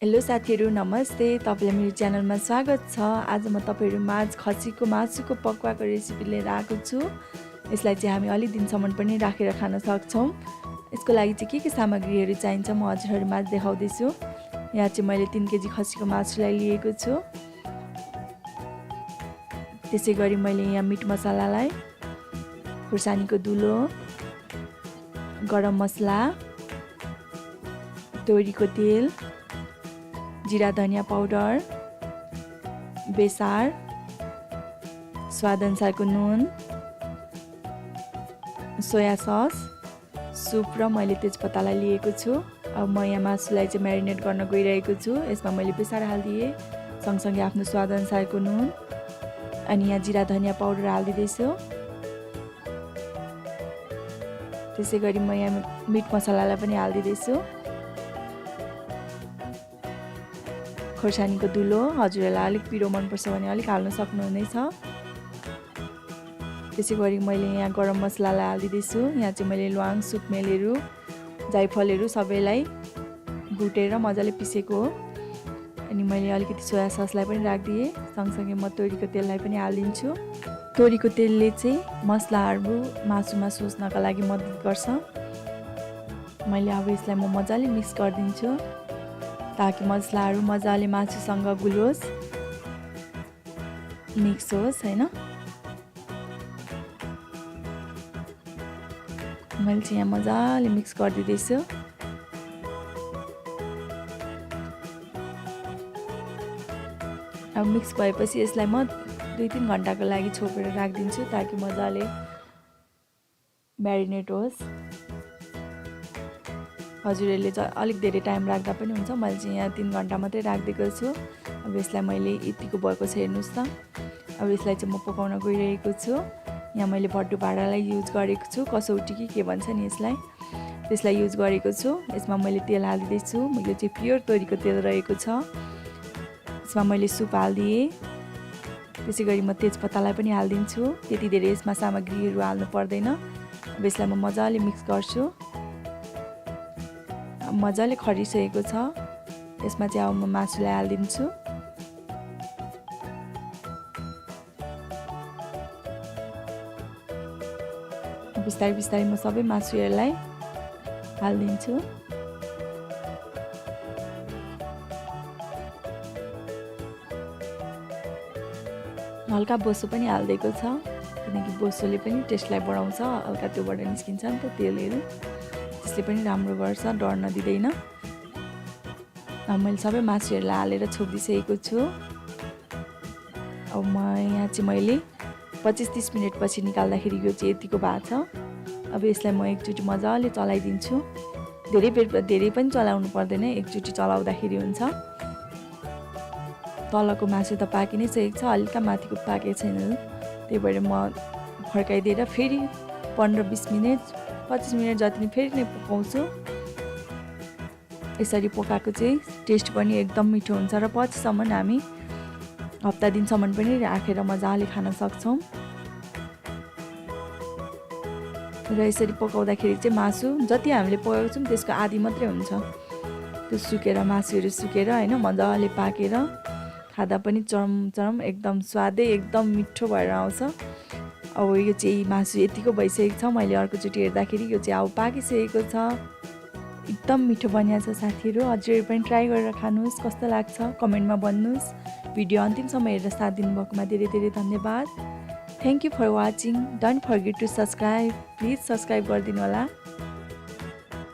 Hello साथीहरु नमस्ते तपाईलाई मेरो च्यानलमा स्वागत छ। आज म तपाईहरु माझ खसीको मासुको पकवाको रेसिपी लिएर आएको छु। यसलाई चाहिँ हामी अलि दिनसम्म पनि राखेर खान सक्छौं। यसको लागि चाहिँ के सामग्रीहरु चाहिन्छ म हजुरहरु माझ देखाउँदै छु। यहाँ चाहिँ मैले 3 केजी खसीको मासुलाई लिएको छु। त्यसैगरी मैले यहाँ मिट मसालालाई, खुर्सानीको धुलो, गरम मसला, तोरीको तेल, जीरा धनिया पाउडर, बेसार, स्वाद अनुसारको नुन, सोया सस, सुप र मैले तेजपत्तालाई लिएको छु। अब म यहाँ मासुलाई चाहिँ म्यारिनेट गर्न गइरहेको छु। यसमा मैले बेसार हाल्दिए, सँगसँगै आफ्नो स्वाद अनुसारको नुन अनि यहाँ जीरा धनिया पाउडर हाल्दिदैछु। त्यसैगरी म यहाँ मिट मसालालाई पनि हाल्दिदैछु। खोर्सानीको धुलो, हजुरहरुलाई अलिक पिरो मन पर्छ भने अलिक हाल्न सक्नुहुनेछ। त्यसैगरी मैले यहाँ गरम मसलालाई हाल्दिदैछु। यहाँ चाहिँ मैले ल्वाङ, सुकमेलहरु, जायफलहरु सबैलाई भुटेर मजाले पिसेको हो। अनि मैले अलिकति सोया ससलाई पनि राख्दिए, सँगसँगै म तोरीको तेललाई पनि हाल्दिन्छु। तोरीको तेलले चाहिँ मसलाहरु मासुमा सोस्नका लागि मद्दत गर्छ। मैले अब यसलाई म मजाले मिक्स गर्दिन्छु ताकि मसलाहरु मजाले मासुसँग गुलोस्, मिक्स होस् हैन। मैले चाहिँ यहाँ मजाले मिक्स गर्दिदैछु। अब मिक्स भएपछि यसलाई म 2-3 घण्टाको लागि छोपेर राख्दिन्छु ताकि मजाले म्यारिनेट होस्। हजुरहरुले अलिक धेरै टाइम राख्दा पनि हुन्छ। मैले चाहिँ यहाँ 3 घण्टा मात्रै राख्दिएको छु। अब यसलाई मैले यतिको भएको छ हेर्नुस् त। अब यसलाई चाहिँ म पकाउन गइरहेको छु। यहाँ मैले भट्टु भाँडालाई युज गरेको छु, कसौटी के भन्छ नि यसलाई, त्यसलाई युज गरेको छु। यसमा मैले तेल हाल्दिदै छु। यो चाहिँ प्योर तोरीको तेल रहेको छ। यसमा मैले सुप हाल्दिए। त्यसैगरी म तेजपत्तालाई पनि हाल्दिन्छु। त्यति धेरै यसमा सामग्रीहरु हाल्नु पर्दैन। अब यसलाई म मजाले मिक्स गर्छु। मजाले खरिसकेको छ। यसमा चाहिँ अब म मासुलाई हाल्दिन्छु। बिस्तारै बिस्तारै म सबै मासुहरुलाई हाल्दिन्छु। हल्का बोसो पनि हाल्दिएको छ किनकि बोसोले पनि टेस्टलाई बढाउँछ। हल्का त्योबाट निस्किन्छ नि त तेलहरु, त्यसले पनि राम्रो गर्छ, डर नदिदैन। अब मैले सबै मासुहरुलाई हालेर छोपिदिसकेको छु। अब यहाँ चाहिँ मैले 25-30 मिनेट पछि निकाल्दाखेरि यो चाहिँ यतिको भएको छ। अब यसलाई म एकचोटी मजाले चलाइदिन्छु। धेरै पनि चलाउनु पर्दैन, एकचोटी चलाउँदाखेरि हुन्छ। तलको मासु त पाकि नै सकेको छ, हल्का माथिको पाकेको छैन। त्यही भएर म फर्काइदिएर फेरि 15-20 मिनेट 25 मिनेट जति नै फेरि नै पकाउँछु। यसरी पकाएको चाहिँ टेस्ट पनि एकदम मिठो हुन्छ र पछिसम्म हामी हप्ता दिनसम्म पनि राखेर मजाले खान सक्छौं। र यसरी पकाउँदाखेरि चाहिँ मासु जति हामीले पकाएको छौं त्यसको आधी मात्रै हुन्छ। त्यो सुकेर मासुहरु सुकेर हैन मजाले पाकेर खादा पनि चरम एकदम स्वादै एकदम मिठो भएर आउँछ। अब यो चाहिँ मासु यतिको भइसकेको छ। मैले अर्कोचोटी हेर्दाखेरि यो चाहिँ अब पाकिसकेको छ। एकदम मिठो बनिया छ साथीहरु। हजुरहरु पनि ट्राई गरेर खानुस्, कस्तो लाग्छ कमेन्टमा भन्नुस्। भिडियो अन्तिमसम्म हेरेर साथ दिनुभएकोमा धेरै धेरै धन्यवाद। Thank you for watching. Don't forget to subscribe. Please subscribe गरिदिनु होला।